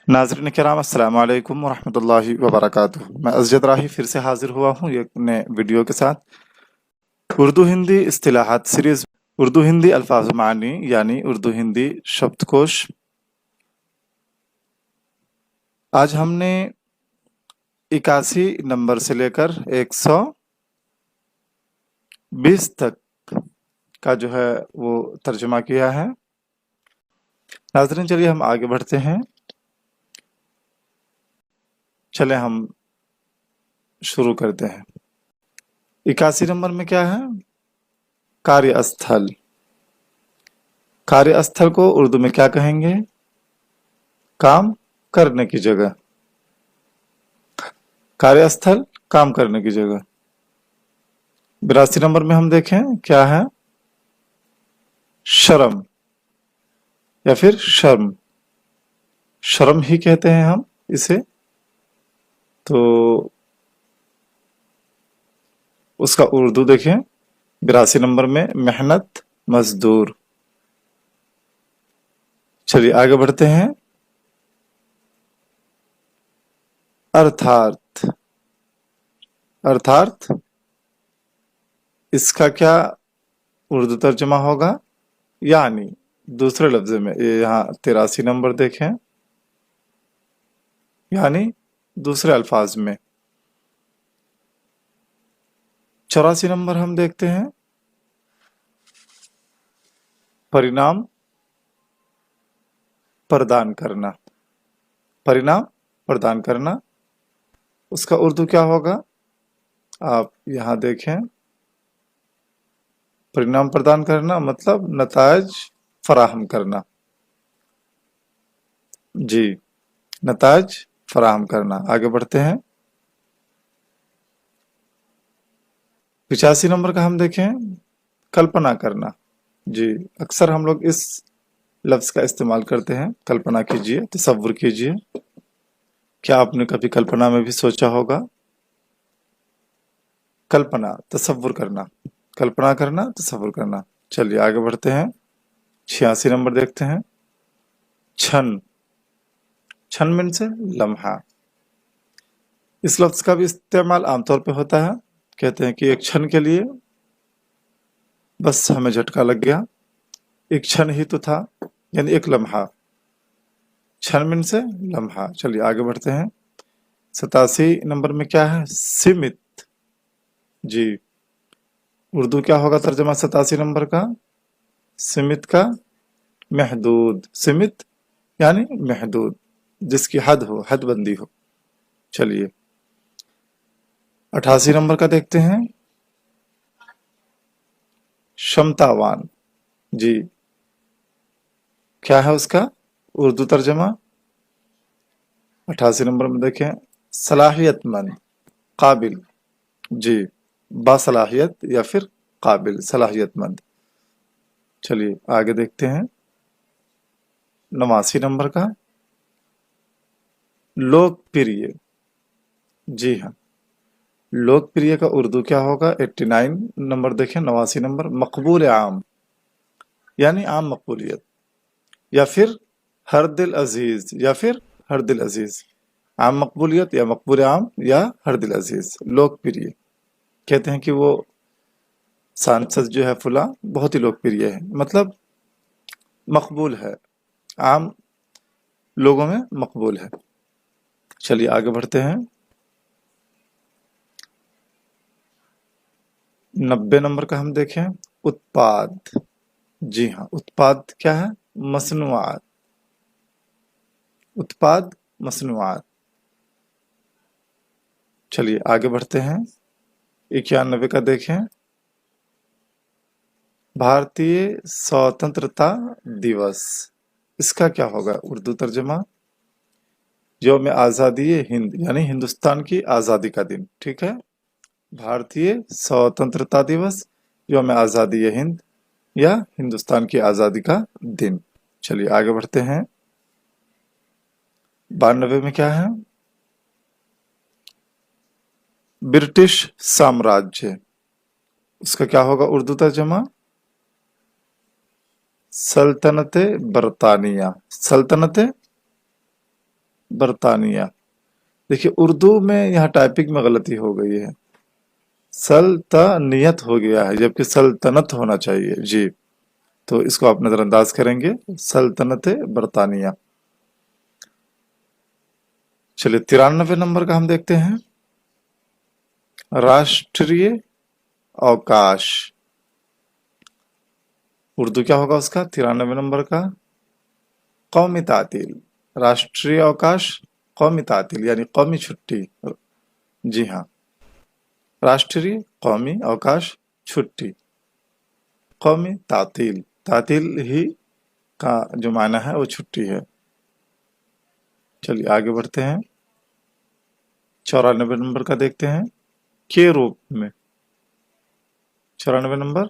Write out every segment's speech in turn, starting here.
नाज़रीन किराम अस्सलाम वालेकुम वरहमतुल्लाहि वबरकातुह। मैं अज़जद राही फिर से हाजिर हुआ हूँ एक नए वीडियो के साथ। उर्दू हिंदी इस्तिलाहात सीरीज, उर्दू हिंदी अल्फाज मानी यानी उर्दू हिंदी शब्दकोश। आज हमने 81 नंबर से लेकर 120 तक का जो है वो तर्जुमा किया है। नाज़रीन चलिए हम आगे बढ़ते हैं। चले हम शुरू करते हैं। 81 नंबर में क्या है? कार्यस्थल। कार्यस्थल को उर्दू में क्या कहेंगे? काम करने की जगह। कार्यस्थल काम करने की जगह। 82 नंबर में हम देखें क्या है? शर्म या फिर शर्म। शर्म ही कहते हैं हम इसे। तो उसका उर्दू देखें 82 नंबर में मेहनत मजदूर। चलिए आगे बढ़ते हैं। अर्थार्थ। अर्थार्थ इसका क्या उर्दू तर्जुमा होगा? यानी दूसरे लफ्ज में, ये यहाँ 83 नंबर देखें, यानी दूसरे अल्फाज में। 84 नंबर हम देखते हैं परिणाम प्रदान करना। परिणाम प्रदान करना उसका उर्दू क्या होगा? आप यहाँ देखें, परिणाम प्रदान करना मतलब नताज फराहम करना। जी, नताज फराहम करना। आगे बढ़ते हैं। 85 नंबर का हम देखें कल्पना करना। जी, अक्सर हम लोग इस लफ्ज का इस्तेमाल करते हैं। कल्पना कीजिए, तसव्वुर कीजिए। क्या आपने कभी कल्पना में भी सोचा होगा? कल्पना, तसव्वुर करना। कल्पना करना, तसव्वुर करना। चलिए आगे बढ़ते हैं। 86 नंबर देखते हैं। क्षण। क्षण मीन से लम्हा। इस लफ्ज का भी इस्तेमाल आमतौर पे होता है। कहते हैं कि एक क्षण के लिए बस हमें झटका लग गया, एक क्षण ही तो था, यानी एक लम्हा। क्षण मीन से लम्हा। चलिए आगे बढ़ते हैं। 87 नंबर में क्या है? सीमित। जी, उर्दू क्या होगा तर्जमा 87 नंबर का? सीमित का महदूद। सीमित यानी महदूद, जिसकी हद हो, हदबंदी हो। चलिए 88 नंबर का देखते हैं क्षमतावान। जी, क्या है उसका उर्दू तर्जमा? 88 नंबर में देखें सलाहियतमंद, काबिल। जी, बासलाहियत या फिर काबिल, सलाहियतमंद। चलिए आगे देखते हैं 89 नंबर का लोकप्रिय। जी हाँ, लोकप्रिय का उर्दू क्या होगा? 89 नंबर देखें, 89 नंबर मकबूल आम, यानी आम मकबूलियत, या फिर हर दिल अजीज, या फिर हर दिल अजीज। आम मकबूलियत या मकबूल आम या हर दिल अजीज। लोकप्रिय कहते हैं कि वो सांसद जो है फुला बहुत ही लोकप्रिय है, मतलब मकबूल है, आम लोगों में मकबूल है। चलिए आगे बढ़ते हैं। 90 नंबर का हम देखें उत्पाद। जी हाँ, उत्पाद क्या है? मसनूआत। उत्पाद, मसनूआत। चलिए आगे बढ़ते हैं। 91 का देखें भारतीय स्वतंत्रता दिवस। इसका क्या होगा उर्दू तर्जमा? यौम आज़ादी हिंद, यानी हिंदुस्तान की आज़ादी का दिन। ठीक है, भारतीय स्वतंत्रता दिवस, यौम आज़ादी हिंद या हिंदुस्तान की आज़ादी का दिन। चलिए आगे बढ़ते हैं। 92 में क्या है? ब्रिटिश साम्राज्य। उसका क्या होगा उर्दू तर्जमा? सल्तनत बरतानिया। सल्तनत बरतानिया। देखिए उर्दू में यहाँ टाइपिंग में गलती हो गई है, सल्तनियत हो गया है जबकि सल्तनत होना चाहिए। जी, तो इसको आप नजरअंदाज करेंगे, सल्तनत बरतानिया। चलिए 93 नंबर का हम देखते हैं, राष्ट्रीय अवकाश। उर्दू क्या होगा उसका 93 नंबर का, कौमी तातील। राष्ट्रीय अवकाश कौमी तातील यानी कौमी छुट्टी। जी हाँ, राष्ट्रीय कौमी अवकाश छुट्टी, कौमी तातील। तातील ही का जो मायना है वो छुट्टी है। चलिए आगे बढ़ते हैं, 94 नंबर का देखते हैं, के रूप में। 94 नंबर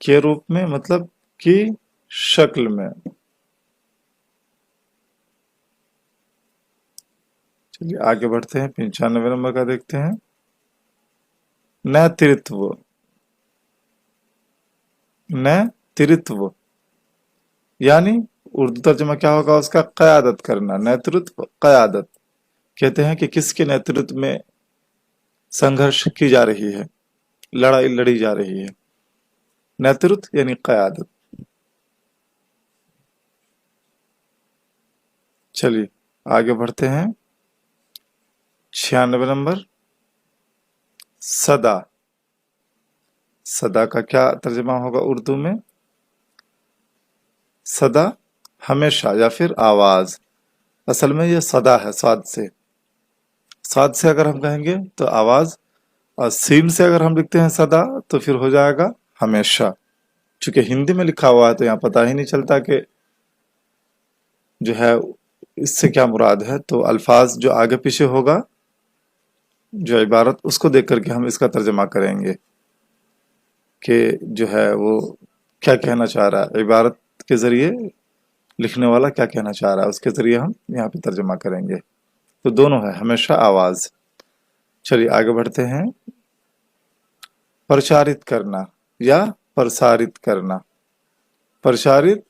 के रूप में मतलब की शक्ल में। चलिए आगे बढ़ते हैं, 95 नंबर का देखते हैं, नेतृत्व। नेतृत्व यानी उर्दू तर्जुमा क्या होगा उसका, क़यादत करना। नेतृत्व क़यादत, कहते हैं कि किसके नेतृत्व में संघर्ष की जा रही है, लड़ाई लड़ी जा रही है। नेतृत्व यानी क़यादत। चलिए आगे बढ़ते हैं, 96 नंबर, सदा। सदा का क्या तर्जुमा होगा उर्दू में, सदा हमेशा या फिर आवाज। असल में ये सदा है, साद से। साद से अगर हम कहेंगे तो आवाज, और सीन से अगर हम लिखते हैं सदा तो फिर हो जाएगा हमेशा। चूंकि हिंदी में लिखा हुआ है तो यहाँ पता ही नहीं चलता कि जो है इससे क्या मुराद है। तो अल्फाज जो आगे पीछे होगा, जो इबारत, उसको देख करके हम इसका तर्जमा करेंगे कि जो है वो क्या कहना चाह रहा है। इबारत के जरिए लिखने वाला क्या कहना चाह रहा है, उसके जरिए हम यहाँ पे तर्जमा करेंगे। तो दोनों है, हमेशा आवाज। चलिए आगे बढ़ते हैं, प्रचारित करना या प्रसारित करना। प्रचारित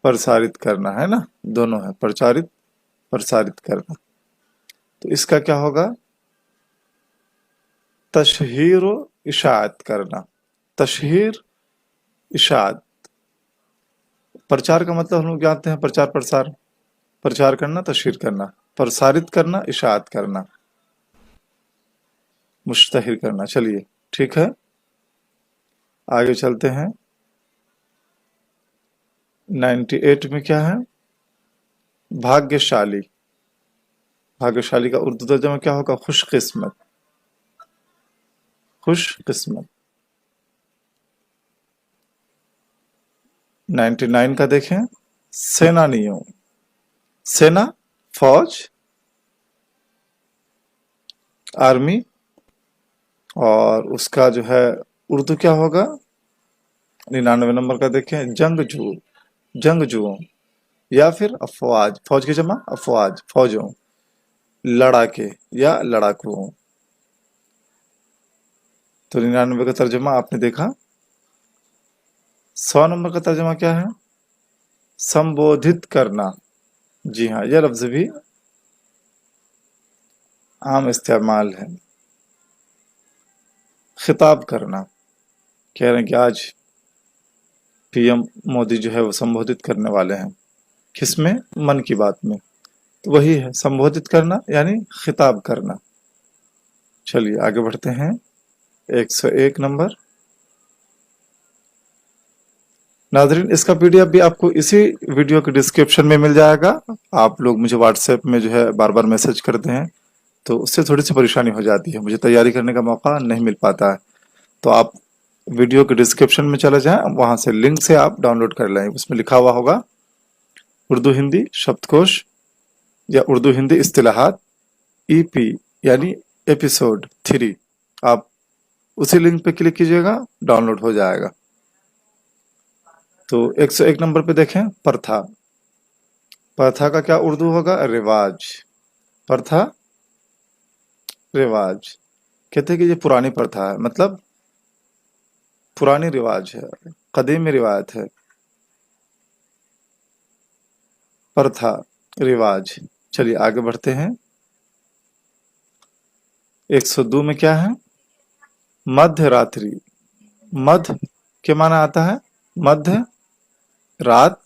प्रसारित करना है ना, दोनों है, प्रचारित प्रसारित करना। तो इसका क्या होगा, तशहीर व इशाअत करना। तशहीर इशाअत, प्रचार का मतलब हम लोग जानते हैं प्रचार प्रसार, प्रचार करना तशहीर करना, प्रसारित करना इशाअत करना, मुश्तहिर करना। चलिए ठीक है, आगे चलते हैं। 98 में क्या है, भाग्यशाली। भाग्यशाली का उर्दू तर्जुमा क्या होगा, खुशकिस्मत। खुशकिस्मत। 99 का देखें, सेनानियों। सेना फौज, आर्मी, और उसका जो है उर्दू क्या होगा, 99 नंबर का देखें, जंगजू। जंगजुओं या फिर अफवाज, फौज की जमा अफवाज, फौजों, लड़ाके या लड़ाकुओं। तो 99 का तर्जुमा आपने देखा। 100 नंबर का तर्जुमा क्या है, संबोधित करना। जी हाँ, यह लफ्ज भी आम इस्तेमाल है, खिताब करना। कह रहे हैं कि आज पीएम मोदी जो है वो संबोधित करने वाले हैं, किसमें, मन की बात में। तो वही है संबोधित करना यानी खिताब करना। चलिए आगे बढ़ते हैं, 101 नंबर। नाज़रीन इसका पीडीएफ भी आपको इसी वीडियो के डिस्क्रिप्शन में मिल जाएगा। आप लोग मुझे व्हाट्सएप में जो है बार बार मैसेज करते हैं तो उससे थोड़ी सी परेशानी हो जाती है, मुझे तैयारी करने का मौका नहीं मिल पाता है। तो आप वीडियो के डिस्क्रिप्शन में चले जाएं, वहां से लिंक से आप डाउनलोड कर लें। उसमें लिखा हुआ होगा उर्दू हिंदी शब्दकोश या उर्दू हिंदी इस्तिलाहात ईपी यानी एपिसोड 3। आप उसी लिंक पे क्लिक कीजिएगा, डाउनलोड हो जाएगा। तो 101 नंबर पे देखें, प्रथा। प्रथा का क्या उर्दू होगा, रिवाज। प्रथा रिवाज, कहते हैं कि ये पुरानी प्रथा है, मतलब पुरानी रिवाज है, कदीमी रिवायत है। प्रथा रिवाज। चलिए आगे बढ़ते हैं। 102 में क्या है? मध्य रात्रि। मध्य के माना आता है मध्य, रात,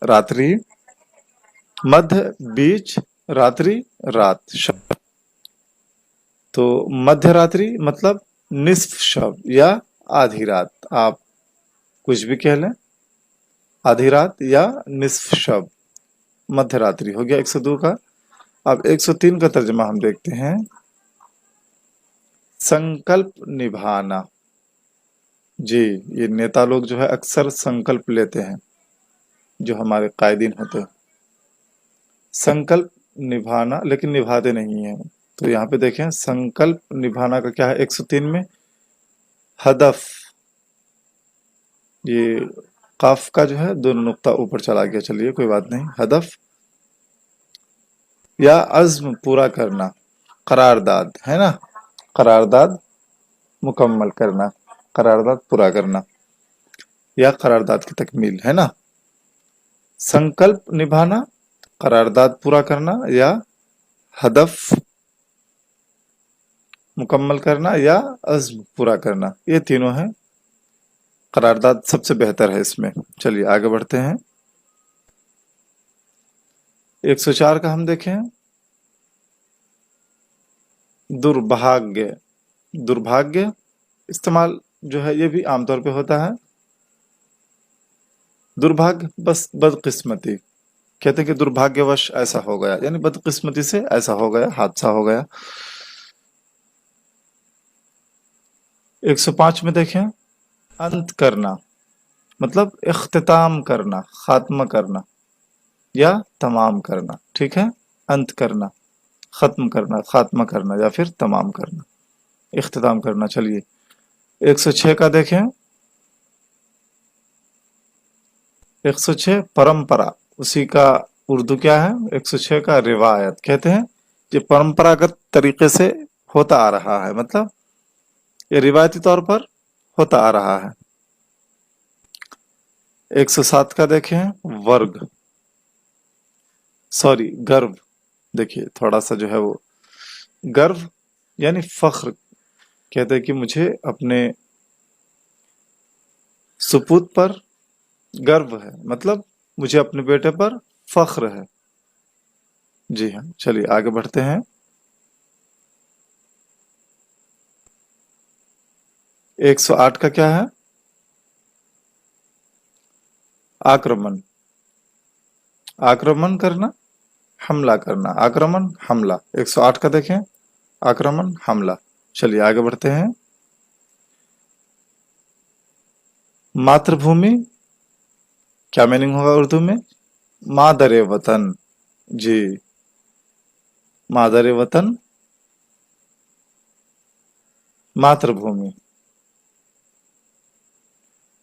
रात्रि, मध्य बीच, रात्रि रात। तो मध्य रात्रि मतलब निस्फ शब या आधी रात, आप कुछ भी कह लें, आधी रात या निस्फ शब, मध्य रात्रि हो गया 102 का। अब 103 का तर्जमा हम देखते हैं। संकल्प निभाना। जी, ये नेता लोग जो है अक्सर संकल्प लेते हैं, जो हमारे कायदीन होते हैं, संकल्प निभाना, लेकिन निभाते नहीं हैं। तो यहाँ पे देखें संकल्प निभाना का क्या है 103 में? हदफ। ये काफ का जो है दोनों नुक्ता ऊपर चला गया, चलिए कोई बात नहीं। हदफ या अज़्म पूरा करना, करारदाद है ना, करारदाद मुकम्मल करना, करारदाद पूरा करना या करारदाद की तकमील है ना। संकल्प निभाना, करारदाद पूरा करना या हदफ मुकम्मल करना या अज़्म पूरा करना, ये तीनों है। करारदाद सबसे बेहतर है इसमें। चलिए आगे बढ़ते हैं। 104 का हम देखें। दुर्भाग्य। दुर्भाग्य इस्तेमाल जो है ये भी आमतौर पे होता है। दुर्भाग्य बस बदकिस्मती, कहते हैं कि दुर्भाग्यवश ऐसा हो गया, यानी बदकिस्मती से ऐसा हो गया, हादसा हो गया। 105 में देखें। अंत करना मतलब इख्तिताम करना, खात्मा करना या तमाम करना, ठीक है। अंत करना, खत्म करना, खात्मा करना या फिर तमाम करना, इख्तिताम करना। चलिए 106 का देखें। 106 परंपरा, उसी का उर्दू क्या है? 106 का रिवायत, कहते हैं ये परंपरागत तरीके से होता आ रहा है, मतलब ये रिवायती तौर पर होता आ रहा है। 107 का देखें। वर्ग, सॉरी गर्व, देखिए थोड़ा सा जो है वो गर्व यानी फख्र, कहते हैं कि मुझे अपने सुपूत पर गर्व है, मतलब मुझे अपने बेटे पर फख्र है। जी हाँ, चलिए आगे बढ़ते हैं। 108 का क्या है? आक्रमण। आक्रमण करना, हमला करना, आक्रमण हमला। 108 का देखें। आक्रमण हमला। चलिए आगे बढ़ते हैं। मातृभूमि, क्या मीनिंग होगा उर्दू में? मादरे वतन। जी, मादरे वतन, मातृभूमि।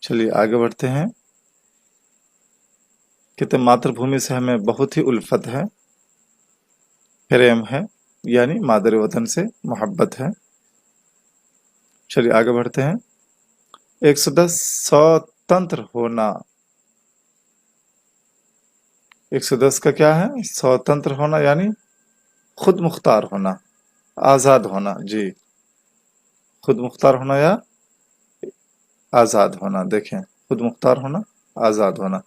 चलिए आगे बढ़ते हैं। कहते मातृभूमि से हमें बहुत ही उल्फत है, प्रेम है, यानी मादरे वतन से मोहब्बत है। चलिए आगे बढ़ते हैं। 110 स्वतंत्र होना। 110 का क्या है? स्वतंत्र होना यानी खुद मुख्तार होना, आजाद होना। जी, खुद मुख्तार होना या आजाद होना, देखें खुद मुख्तार होना, आजाद होना।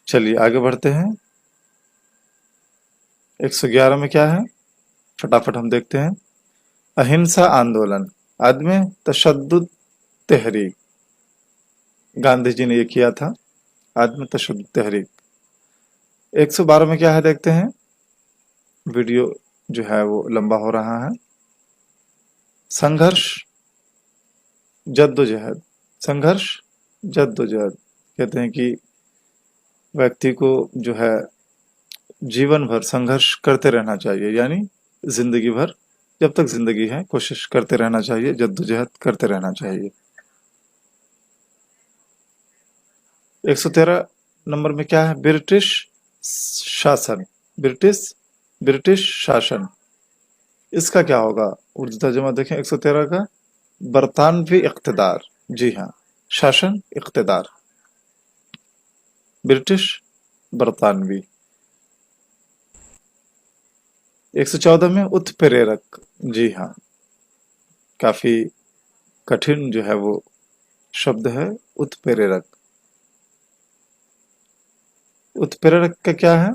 चलिए आगे बढ़ते हैं। 111 में क्या है? फटाफट हम देखते हैं। अहिंसा आंदोलन, अदम तशद्दुद तहरीक, गांधी जी ने ये किया था, अदम तशद्दुद तहरीक। 112 में क्या है देखते हैं। वीडियो जो है वो लंबा हो रहा है। संघर्ष जद्दोजहद, संघर्ष जद्दोजहद, कहते हैं कि व्यक्ति को जो है जीवन भर संघर्ष करते रहना चाहिए, यानी जिंदगी भर, जब तक जिंदगी है कोशिश करते रहना चाहिए, जद्दोजहद करते रहना चाहिए। 113 नंबर में क्या है? ब्रिटिश शासन, ब्रिटिश शासन, इसका क्या होगा? उर्दू तर्जुमा देखें 113 का। बरतानवी इख्तिदार। जी हाँ, शासन, इख्तिदार, ब्रिटिश, बरतानवी। 114 में उत्प्रेरक। जी हाँ, काफी कठिन जो है वो शब्द है उत्प्रेरक। उत्प्रेरक का क्या है?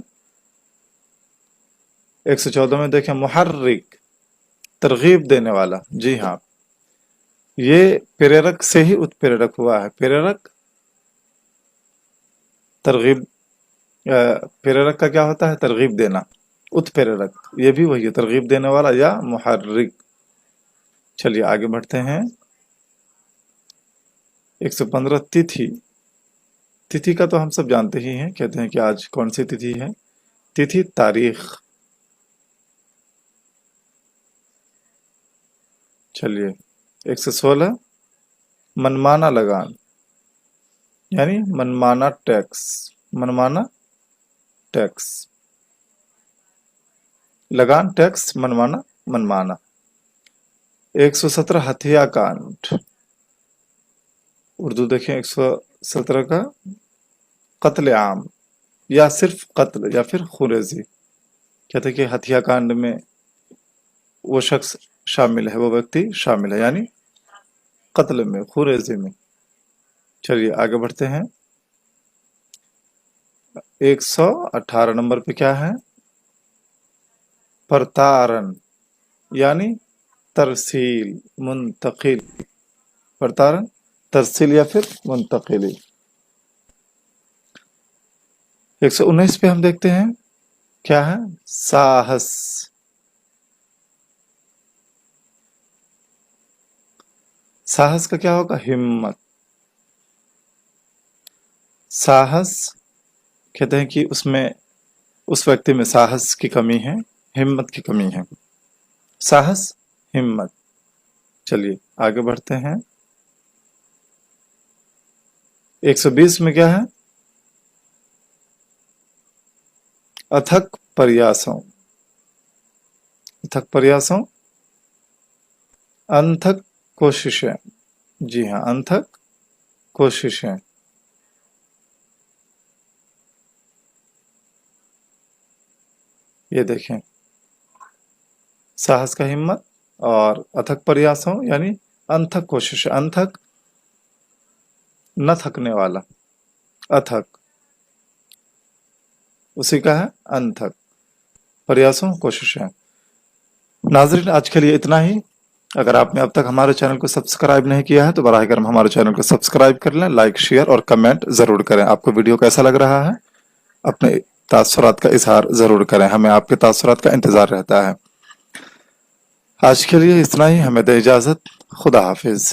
114 में देखें, मुहर्रिक, तरगीब देने वाला। जी हाँ, ये प्रेरक से ही उत्प्रेरक हुआ है। प्रेरक तरगीब, प्रेरक का क्या होता है? तरगीब देना। उत्प्रेरक ये भी वही है, तरगीब देने वाला या मुहर्रिक। चलिए आगे बढ़ते हैं। 115 तिथि। तिथि का तो हम सब जानते ही हैं, कहते हैं कि आज कौन सी तिथि है। तिथि तारीख। चलिए 116 मनमाना लगान, यानी मनमाना टैक्स। मनमाना टैक्स, लगान टैक्स, मनमाना मनमाना। 117 हत्याकांड। उर्दू देखें 117 का कत्ल आम, या सिर्फ कत्ल या फिर खुरेजी। कहते हैं कि हत्याकांड में वो शख्स शामिल है, वो व्यक्ति शामिल है, यानी कत्ल में, खुरेजी में। चलिए आगे बढ़ते हैं। 118 नंबर पे क्या है? प्रतारण, यानी तरसील, मुंतकिल। प्रतारण, तरसील या फिर मुंतकिली। 119 पे हम देखते हैं क्या है? साहस। साहस का क्या होगा? हिम्मत। साहस कहते हैं कि उसमें, उस व्यक्ति में साहस की कमी है, हिम्मत की कमी है। साहस, हिम्मत। चलिए आगे बढ़ते हैं। 120 में क्या है? अथक प्रयासों। अथक प्रयासों, अनथक कोशिशें। जी हाँ, अनथक कोशिशें। ये देखें, साहस का हिम्मत, और अथक प्रयासों यानी अनथक कोशिश। अनथक न थकने वाला, अथक उसी का है अनथक। प्रयासों, कोशिशें। नाज़रीन, आज के लिए इतना ही। अगर आपने अब तक हमारे चैनल को सब्सक्राइब नहीं किया है तो बराह करम हमारे चैनल को सब्सक्राइब कर लें, लाइक, शेयर और कमेंट जरूर करें। आपको वीडियो कैसा लग रहा है? अपने तासुरात का इजहार जरूर करें, हमें आपके तासुरात का इंतजार रहता है। आज के लिए इतना ही, हमें दे इजाजत। खुदा हाफिज।